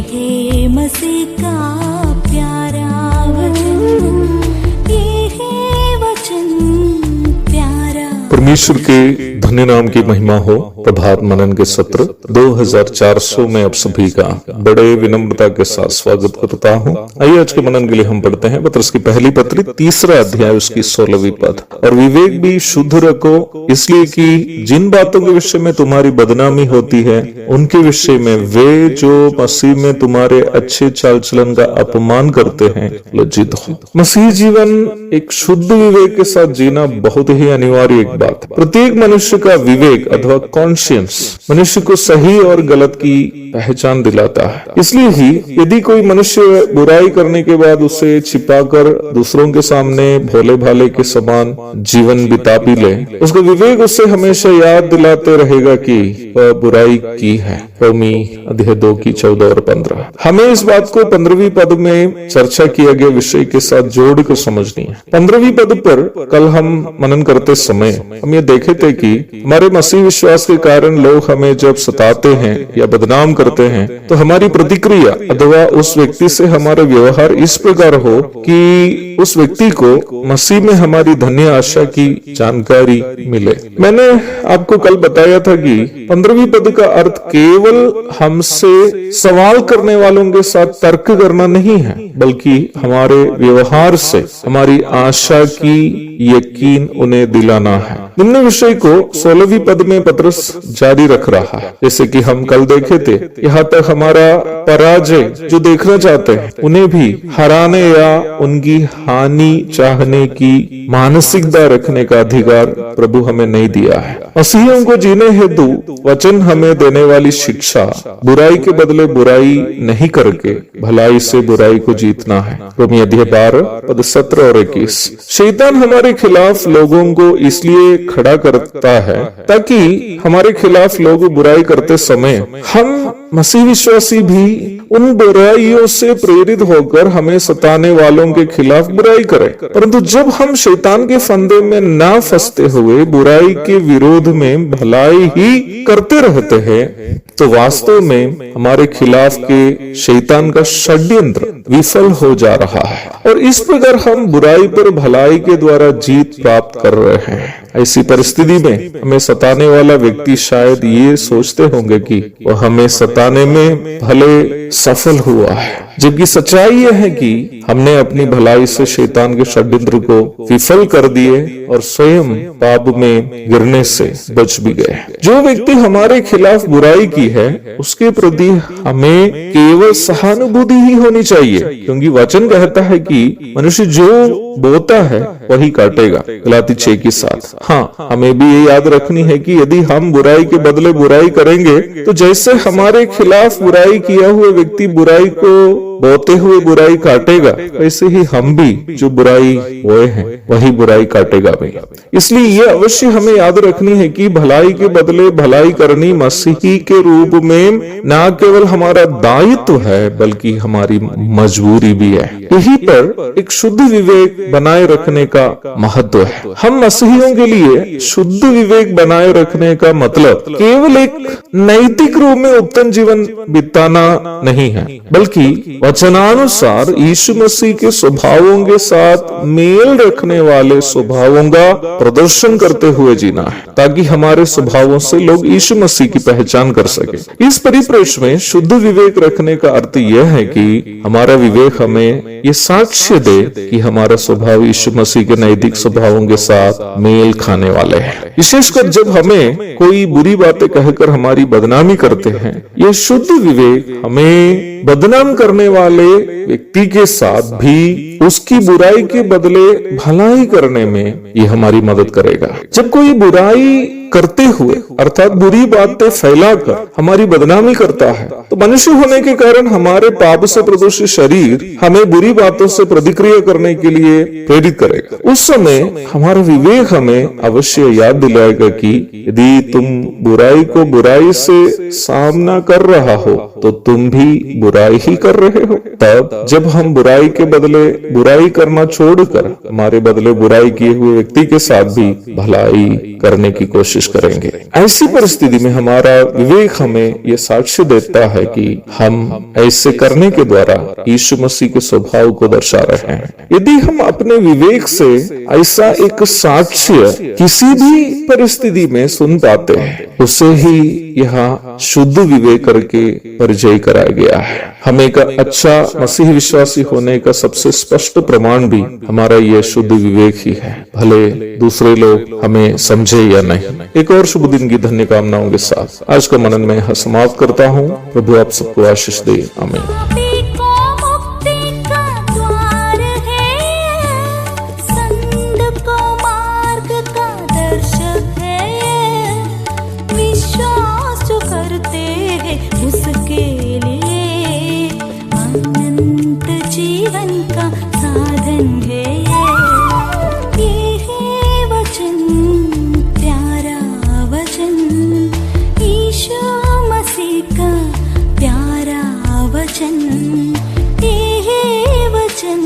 है मसीह का प्यारा वचन, ये है वचन प्यारा। परमेश्वर के धन्य नाम की महिमा हो। प्रभात मनन के सत्र 2400 में आप सभी का बड़े विनम्रता के साथ स्वागत करता हूँ। आइए आज के मनन के लिए हम पढ़ते हैं पत्रस की पहली पत्री 3 अध्याय उसकी 16वीं पद। और विवेक भी शुद्ध रखो, इसलिए कि जिन बातों के विषय में तुम्हारी बदनामी होती है उनके विषय में वे जो मसीह में तुम्हारे अच्छे चाल चलन का अपमान करते हैं लज्जित हो। मसीह जीवन एक शुद्ध विवेक के साथ जीना बहुत ही अनिवार्य एक बात है। प्रत्येक मनुष्य का विवेक अथवा कॉन्शियंस मनुष्य को सही और गलत की पहचान दिलाता है। इसलिए ही यदि कोई मनुष्य बुराई करने के बाद उसे छिपाकर दूसरों के सामने भोले भाले के समान जीवन बिता भी ले, उसका विवेक उसे हमेशा याद दिलाते रहेगा कि वह बुराई की है। रोमी अध्याय 2 की 14 और 15। हमें इस बात को 15वीं पद में चर्चा किया गया विषय के साथ जोड़कर समझनी है। 15वीं पद पर कल हम मनन करते समय हम ये देखे थे कि हमारे मसीह विश्वास के कारण लोग हमें जब सताते हैं या बदनाम करते हैं तो हमारी प्रतिक्रिया अथवा उस व्यक्ति से हमारा व्यवहार इस प्रकार हो कि उस व्यक्ति को मसीह में हमारी धन्य आशा की जानकारी मिले। मैंने आपको कल बताया था कि 15वीं पद का अर्थ केवल हमसे सवाल करने वालों के साथ तर्क करना नहीं है, बल्कि हमारे व्यवहार से हमारी आशा की यकीन उन्हें दिलाना है। निम्न विषय को 16वीं पद में पत्रस जारी रख रहा है। जैसे कि हम कल देखे थे, यहाँ तक हमारा पराजय जो देखना चाहते हैं उन्हें भी हराने या उनकी हानि चाहने की मानसिकता रखने का अधिकार प्रभु हमें नहीं दिया है। मसीहियों को जीने हेतु वचन हमें देने वाली शिक्षा बुराई के बदले बुराई नहीं करके भलाई से बुराई को जीतना है। रोमी अध्याय 12 पद 17 और 21। शैतान हमारे खिलाफ लोगों को इसलिए खड़ा करता है ताकि हमारे खिलाफ लोग बुराई करते समय हम मसीह विश्वासी भी उन बुराइयों से प्रेरित होकर हमें सताने वालों के खिलाफ बुराई करें। परंतु जब हम शैतान के फंदे में ना फंसते हुए बुराई के विरोध में भलाई ही करते रहते हैं तो वास्तव में हमारे खिलाफ के शैतान का षड्यंत्र विफल हो जा रहा है और इस प्रकार हम बुराई पर भलाई के द्वारा जीत प्राप्त कर रहे हैं। ऐसी परिस्थिति में हमें सताने वाला व्यक्ति शायद ये सोचते होंगे कि वह हमें सताने में भले सफल हुआ है, जबकि सच्चाई यह है कि हमने अपनी भलाई से शैतान के षड्यंत्र को विफल कर दिए और स्वयं पाप में गिरने से बच भी गए। जो व्यक्ति हमारे खिलाफ बुराई की है उसके प्रति हमें केवल सहानुभूति ही होनी चाहिए, क्योंकि वचन कहता है कि मनुष्य जो बोता है वही काटेगा। गलाती 6 की 7। हाँ, हमें भी ये याद रखनी है कि यदि हम बुराई के बदले बुराई करेंगे तो जैसे हमारे खिलाफ बुराई किया हुआ व्यक्ति बुराई को बोते हुए बुराई काटेगा, वैसे ही हम भी जो बुराई बोए हैं वही बुराई काटेगा भी। इसलिए ये अवश्य हमें याद रखनी है कि भलाई के बदले भलाई करनी मसीही के रूप में न केवल हमारा दायित्व है बल्कि हमारी मजबूरी भी है। यही पर एक शुद्ध विवेक बनाए रखने का महत्व है। हम मसीहियों के लिए शुद्ध विवेक बनाए रखने का मतलब केवल एक नैतिक रूप में उत्तम जीवन बिताना नहीं है, बल्कि वचनानुसार यीशु मसीह के स्वभावों के साथ मेल रखने वाले स्वभावों का प्रदर्शन करते हुए जीना है, ताकि हमारे स्वभावों से लोग यीशु मसीह की पहचान कर सके। इस परिप्रेक्ष्य में शुद्ध विवेक रखने का अर्थ यह है कि हमारा विवेक हमें ये साक्ष्य दे कि हमारा स्वभाव यीशु मसीह के नैतिक स्वभावों के साथ मेल खाने वाले हैं। विशेषकर जब हमें कोई बुरी बातें कहकर हमारी बदनामी करते हैं, यह शुद्ध विवेक हमें बदनाम करने वाले व्यक्ति के साथ भी उसकी बुराई के बदले भलाई करने में ये हमारी मदद करेगा। जब कोई बुराई करते हुए अर्थात बुरी बातें फैलाकर हमारी बदनामी करता है तो मनुष्य होने के कारण हमारे पाप से प्रदूषित शरीर हमें बुरी बातों से प्रतिक्रिया करने के लिए प्रेरित करेगा। उस समय हमारा विवेक हमें अवश्य याद दिलाएगा कि यदि तुम बुराई को बुराई से सामना कर रहा हो तो तुम भी बुराई ही कर रहे हो। तब जब हम बुराई के बदले बुराई करना छोड़कर हमारे बदले बुराई किए हुए व्यक्ति के साथ भी भलाई करने की कोशिश कोशिश करेंगे। ऐसी परिस्थिति में हमारा विवेक हमें यह साक्ष्य देता है कि हम ऐसे करने के द्वारा यीशु मसीह के स्वभाव को दर्शा रहे हैं। यदि हम अपने विवेक से ऐसा एक साक्ष्य किसी भी परिस्थिति में सुन पाते हैं, उसे ही यहाँ शुद्ध विवेक करके परिचय कराया गया है। हम एक अच्छा मसीह विश्वासी होने का सबसे स्पष्ट प्रमाण भी हमारा यह शुद्ध विवेक ही है, भले दूसरे लोग हमें समझे या नहीं। एक और शुभ दिन की धन्य कामनाओं के साथ आज का मनन में यहाँ समाप्त करता हूँ। प्रभु आप सबको आशीष दे। आमीन। पापी को मुक्ति का द्वार है, संत को मार्ग का दर्शक है, विश्वास जो करते हैं उसके लिए अनंत जीवन का साधन है। ये है वचन, प्यारा वचन, यीशु मसीह का प्यारा वचन, ये है वचन।